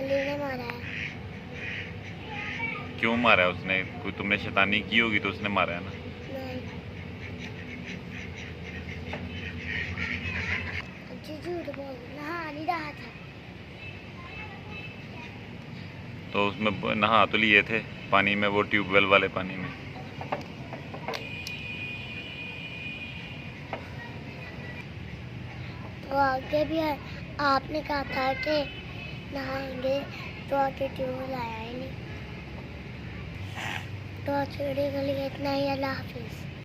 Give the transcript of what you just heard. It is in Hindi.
अली ने मारा है। क्यों मारा है उसने? कोई तुमने शैतानी की होगी तो उसने मारा है ना। नहीं, झूठ बोल, नहा नहीं रहा था। तो उसमें नहा तो लिए थे पानी में, वो ट्यूबवेल वाले पानी में। तो आगे भी है, आपने कहा था कि नहाएंगे, तो आगे ट्यूबवेल आया ही नहीं। तो आज वीडियो के लिए इतना ही। अल्लाह हाफिज़।